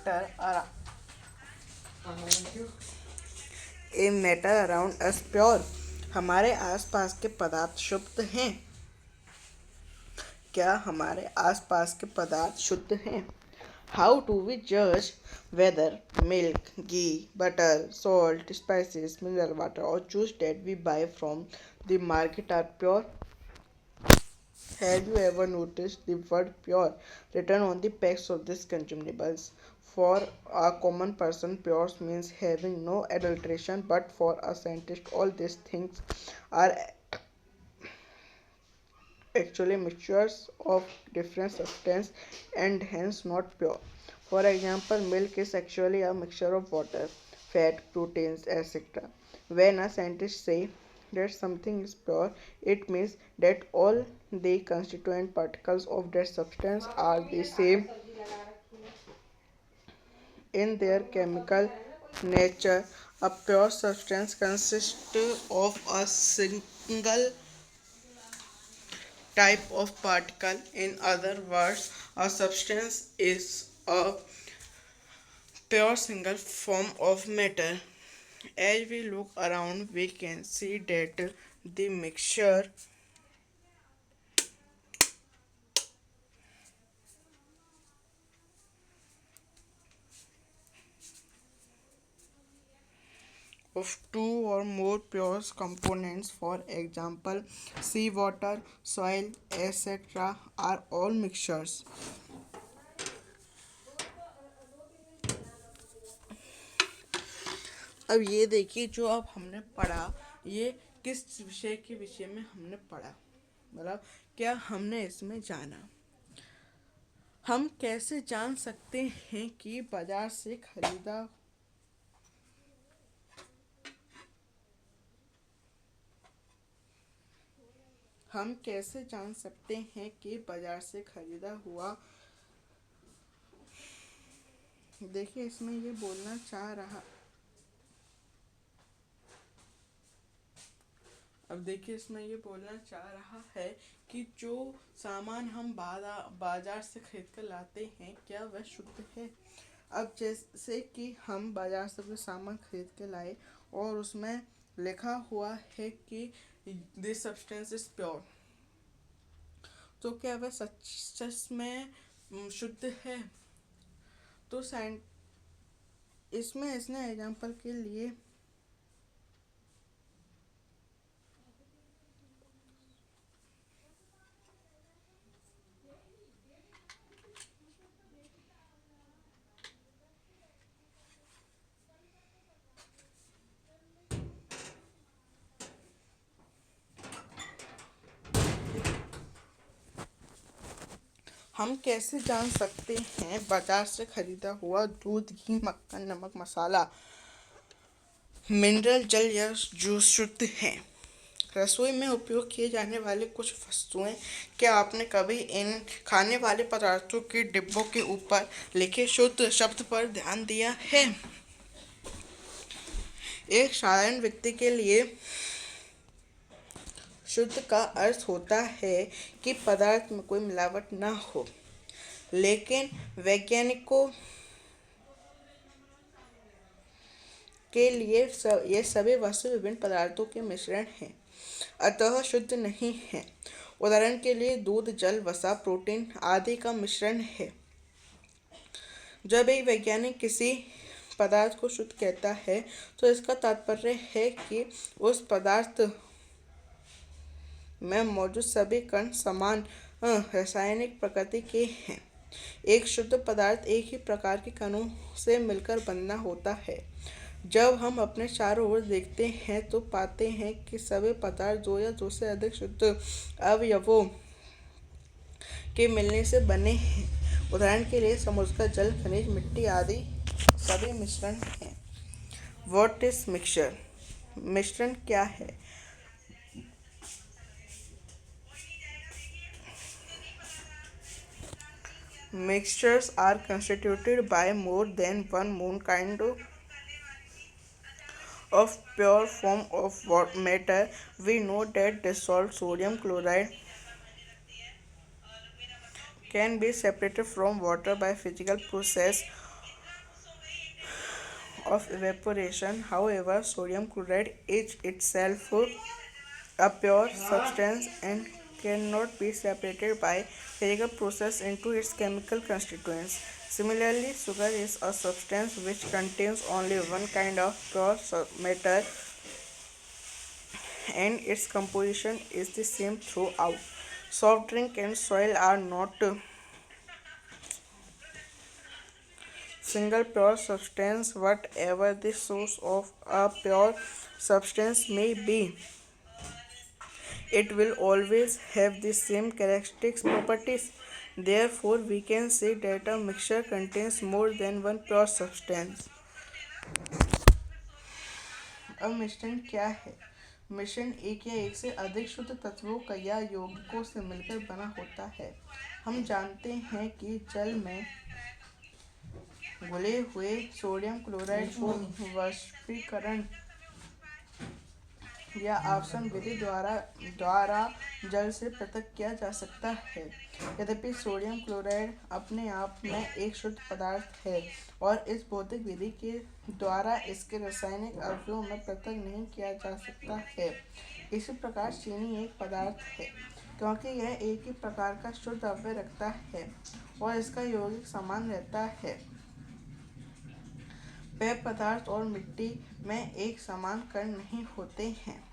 are a matter around us pure. हमारे आसपास के पदार्थ शुद्ध हैं? क्या हमारे आसपास के पदार्थ शुद्ध हैं? How do we judge whether milk, ghee, butter, salt, spices, mineral water, or juice that we buy from the market are pure? Have you ever noticed the word pure written on the packs of these consumables? For a common person, pure means having no adulteration, but for a scientist, all these things are actually mixtures of different substances and hence not pure. For example, milk is actually a mixture of water, fat, proteins, etc. When a scientist says that something is pure, it means that all the constituent particles of that substance are the same in their chemical nature. A pure substance consists of a single type of particle. In other words, a substance is a pure single form of matter. As we look around, we can see that the mixture of two or more pure components, for example, seawater, soil, etc., are all mixtures. अब ये देखिए, जो अब हमने पढ़ा, ये किस विषय के विषय में हमने पढ़ा, मतलब क्या हमने इसमें जाना। हम कैसे जान सकते हैं कि बाजार से खरीदा हम कैसे जान सकते हैं कि बाजार से खरीदा हुआ। देखिए, इसमें ये बोलना चाह रहा अब देखिए, इसमें ये बोलना चाह रहा है कि जो सामान हम बाजार से खरीद कर लाते हैं, क्या वह शुद्ध है। अब जैसे कि हम बाजार से कोई सामान खरीद के लाए और उसमें लिखा हुआ है कि दिस सब्सटेंस इज प्योर, तो क्या वह सच में शुद्ध है। तो इसमें इसने एग्जाम्पल के लिए हम कैसे जान सकते हैं बाजार से खरीदा हुआ दूध, घी, मक्खन, नमक, मसाला, मिनरल जल या जूस शुद्ध है। रसोई में उपयोग किए जाने वाले कुछ वस्तुएं, क्या आपने कभी इन खाने वाले पदार्थों के डिब्बों के ऊपर लिखे शुद्ध शब्द पर ध्यान दिया है। एक साधारण व्यक्ति के लिए शुद्ध का अर्थ होता है कि पदार्थ में कोई मिलावट ना हो, लेकिन वैज्ञानिकों के लिए ये सभी वस्तु विभिन्न पदार्थों के मिश्रण हैं, अतः शुद्ध नहीं है। उदाहरण के लिए दूध, जल, वसा, प्रोटीन आदि का मिश्रण है। जब एक वैज्ञानिक किसी पदार्थ को शुद्ध कहता है, तो इसका तात्पर्य है कि उस पदार्थ में मौजूद सभी कण समान रासायनिक प्रकृति के हैं। एक शुद्ध पदार्थ एक ही प्रकार के कणों से मिलकर बना होता है। जब हम अपने चारों ओर देखते हैं तो पाते हैं कि सभी पदार्थ दो या दो से अधिक शुद्ध अवयवों के मिलने से बने हैं। उदाहरण के लिए समुद्र का जल, खनिज, मिट्टी आदि सभी मिश्रण हैं। What is mixture? मिश्रण क्या है? Mixtures are constituted by more than one kind of pure form of matter. We know that dissolved sodium chloride can be separated from water by physical process. of evaporation. However, sodium chloride is itself a pure substance and cannot be separated by physical process into its chemical constituents. Similarly, sugar is a substance which contains only one kind of pure matter and its composition is the same throughout. Soft drink and soil are not single pure substance, whatever the source of a pure substance may be. It will always have the same characteristics properties. Therefore, we can say that a mixture contains more than one pure substance. अब मिश्रण क्या है? मिश्रण एक या एक से अधिक शुद्ध तत्वों का या यौगिकों से मिलकर बना होता है। हम जानते हैं कि जल में घुले हुए सोडियम क्लोराइड को वाष्पीकरण या आपसन विधि द्वारा जल से पृथक किया जा सकता है। यद्यपि सोडियम क्लोराइड अपने आप में एक शुद्ध पदार्थ है और इस भौतिक विधि के द्वारा इसके रासायनिक अवयवों में पृथक नहीं किया जा सकता है। इसी प्रकार चीनी एक पदार्थ है क्योंकि यह एक ही प्रकार का शुद्ध अवयव रखता है और इसका यौगिक समान रहता है। पेय पदार्थ और मिट्टी में एक समान कण नहीं होते हैं।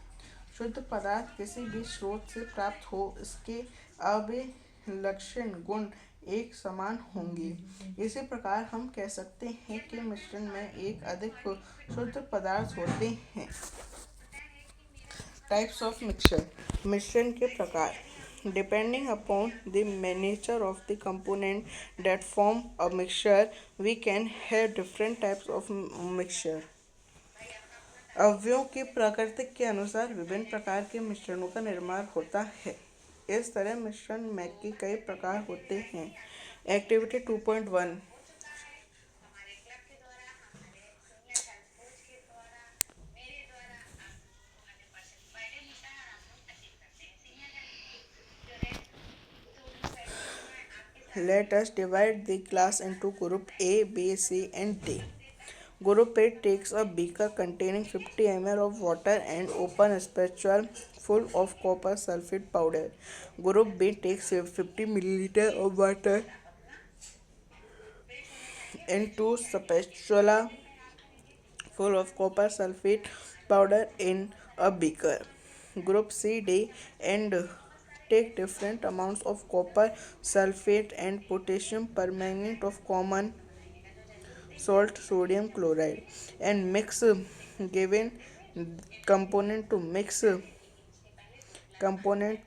शुद्ध पदार्थ किसी भी स्रोत से प्राप्त हो, इसके अभिलक्षण गुण एक समान होंगे। इसी प्रकार हम कह सकते हैं कि मिश्रण में एक अधिक शुद्ध पदार्थ होते हैं। Types of mixture. मिश्रण के प्रकार। Depending upon the nature of the component that form a mixture, we can have different types of mixture. अवयवों की प्रकृति के अनुसार विभिन्न प्रकार के मिश्रणों का निर्माण होता है। इस तरह मिश्रण में के कई प्रकार होते हैं। Activity 2.1 Let us divide the class into group A, B, C and D. Group A takes a beaker containing 50 ml of water and open a spatula full of copper sulfate powder. Group B takes 50 milliliter of water and two spatula full of copper sulfate powder in a beaker. Group C, D and take different amounts of copper sulfate and potassium permanganate of common salt sodium chloride and mix given component to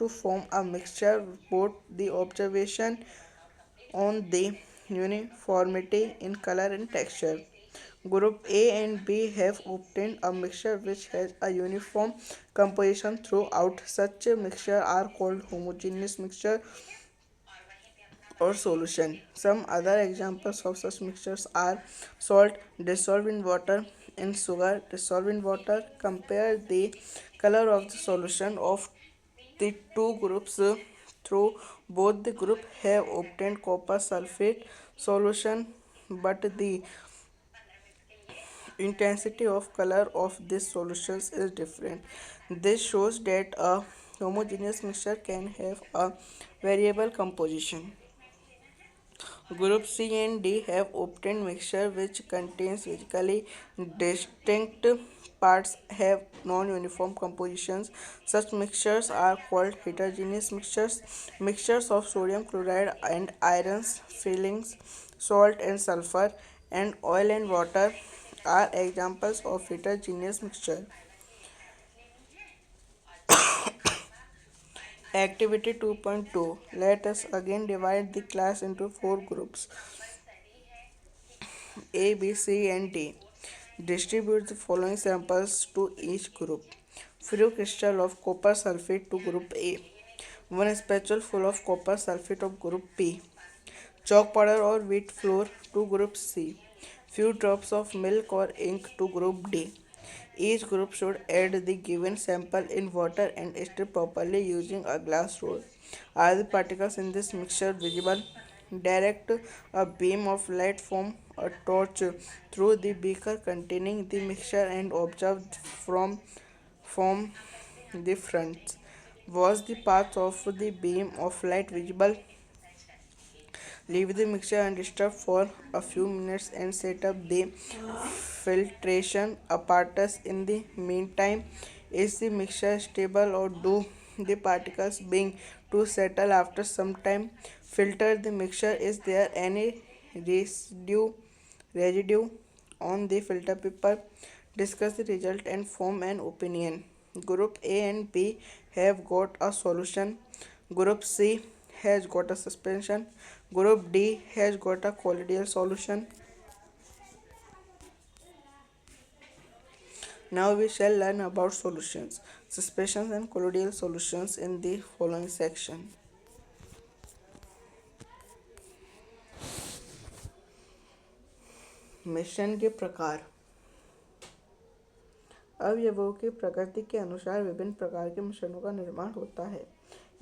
form a mixture. Report the observation on the uniformity in color and texture. Group A and B have obtained a mixture which has a uniform composition throughout. Such mixtures are called homogeneous mixture or solution. Some other examples of such mixtures are salt dissolved in water and sugar dissolved in water. Compare the color of the solution of the two groups. Through both the group have obtained copper sulfate solution, but the intensity of color of these solutions is different. This shows that a homogeneous mixture can have a variable composition. Group C and D have obtained mixture which contains physically distinct parts have non-uniform compositions. Such mixtures are called heterogeneous mixtures. Mixtures of sodium chloride and ions, fillings, salt and sulfur, and oil and water are examples of heterogeneous mixture. Activity 2.2. Let us again divide the class into four groups A, B, C and D. Distribute the following samples to each group. Few crystal of copper sulfate to group A. One spatula full of copper sulfate of group B. Chalk powder or wheat flour to group C. Few drops of milk or ink to group D. Each group should add the given sample in water and stir properly using a glass roll. Are the particles in this mixture visible? Direct a beam of light from a torch through the beaker containing the mixture and observed from the front. Was the path of the beam of light visible? Leave the mixture undisturbed for a few minutes and set up the filtration apparatus. In the meantime, is the mixture stable or do the particles begin to settle after some time? Filter the mixture. Is there any residue on the filter paper? Discuss the result and form an opinion. Group A and B have got a solution. Group C has got a suspension. Group D has got a colloidal solution. Now we shall learn about solutions, suspensions and colloidal solutions in the following section. मिश्रण के प्रकार। अवयवों की प्रकृति के अनुसार विभिन्न प्रकार के मिश्रणों का निर्माण होता है।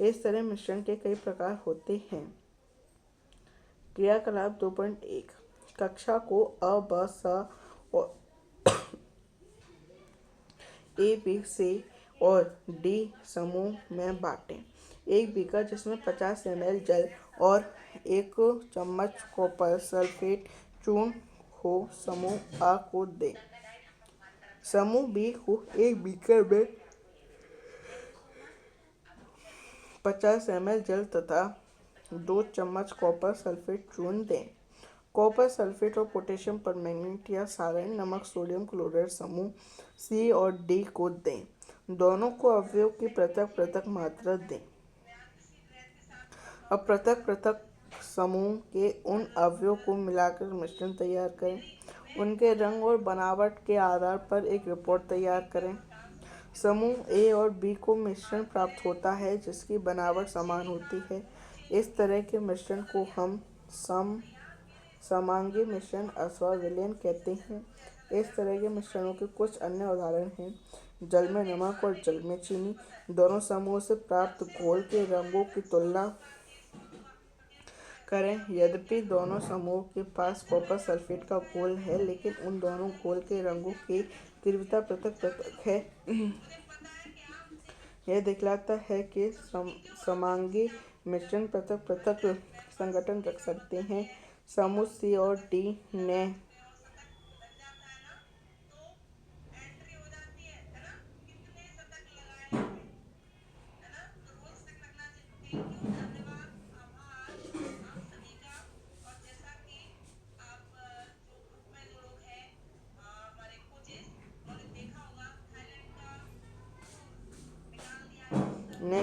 इस तरह मिश्रण के कई प्रकार होते हैं। क्रियाकलाप 2.1 कक्षा को अ ब स और ए बी सी और डी समूह में बांटें। एक बीकर जिसमें 50 ml जल और 1 चम्मच कॉपर सल्फेट चूर्ण हो समूह आ को दें। समूह बी को एक बीकर में 50 ml जल तथा 2 चम्मच कॉपर सल्फेट चूर्ण दें। कॉपर सल्फेट और पोटेशियम परमैंगनेट या साधारण नमक सोडियम क्लोराइड समूह सी और डी को दें। दोनों को अवयव की पृथक पृथक मात्रा दें। अब पृथक पृथक समूह के उन अवयवों को मिलाकर मिश्रण तैयार करें। उनके रंग और बनावट के आधार पर एक रिपोर्ट तैयार करें। समूह ए और बी को मिश्रण प्राप्त होता है जिसकी बनावट समान होती है। इस तरह के मिश्रण को हम समांगी मिश्रण अथवा विलयन कहते हैं। इस तरह के मिश्रणों के कुछ अन्य उदाहरण हैं। जल में नमक और जल में चीनी। दोनों समूहों से प्राप्त घोल के रंगों की तुलना करें। यद्यपि दोनों समूहों के पास कॉपर सल्फेट का घोल है, लेकिन उन दोनों घोल के रंगों की तीव्रता पृथक पृथक है। यह दिखलाता है कि समांगी मिश्रण पृथक पृथक संगठन रख सकते हैं। समूह सी और डी ने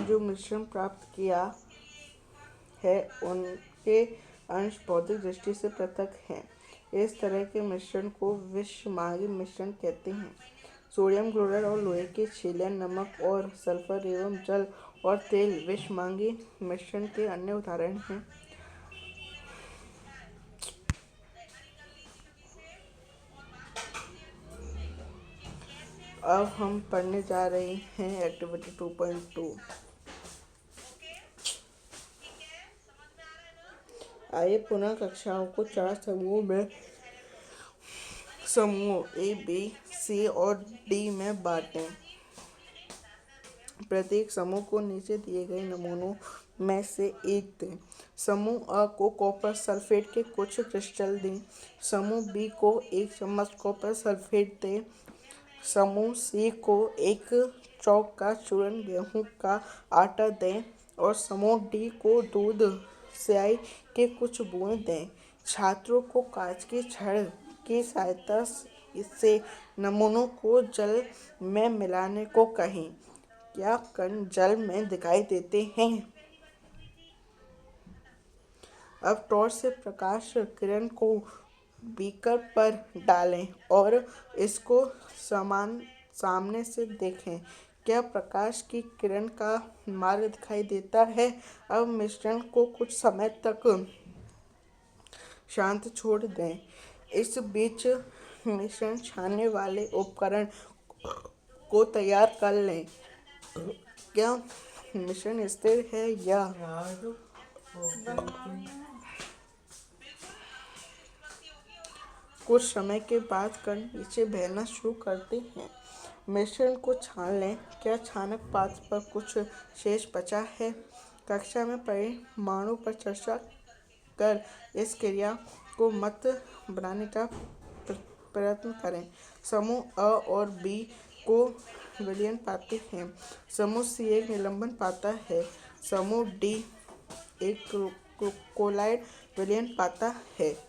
जो मिश्रण प्राप्त किया है उनके अंश भौतिक दृष्टि से पृथक हैं। इस तरह के मिश्रण को विषमांगी मिश्रण कहते हैं। सोडियम क्लोराइड और लोहे के छेलन, नमक और सल्फर एवं जल और तेल विषमांगी मिश्रण के अन्य उदाहरण हैं। अब हम पढ़ने जा रहे हैं एक्टिविटी 2.2। आइए पुनः कक्षाओं को 4 समूहों में समूह ए बी सी और डी में बांटें। प्रत्येक समूह को नीचे दिए गए नमूनों में से एक दें। समूह अ को कॉपर सल्फेट के कुछ क्रिस्टल दें। समूह बी को 1 चम्मच कॉपर सल्फेट दें। समूह सी को 1 चौक का चूर्ण गेहूं का आटा दें और समूह डी को दूध स्याही के कुछ बूंद दें। छात्रों को कांच की छड़ की सहायता से नमूनों को जल में मिलाने को कहें। क्या कण जल में दिखाई देते हैं? अब टॉर्च से प्रकाश किरण को बीकर पर डालें और इसको सामने से देखें। क्या प्रकाश की किरण का मार्ग दिखाई देता है? अब मिश्रण को कुछ समय तक शांत छोड़ दें। इस बीच मिश्रण छानने वाले उपकरण को तैयार कर लें। क्या मिश्रण स्थिर है या कुछ समय के बाद कण नीचे बहना शुरू करते हैं। मिश्रण को छान लें। क्या छानक पात्र पर कुछ शेष बचा है? कक्षा में परमाणु पर चर्चा कर इस क्रिया को मत बनाने का प्रयत्न करें। समूह अ और बी को विलयन पाते हैं। समूह सी एक निलंबन पाता है। समूह डी एक कोलाइड विलयन पाता है।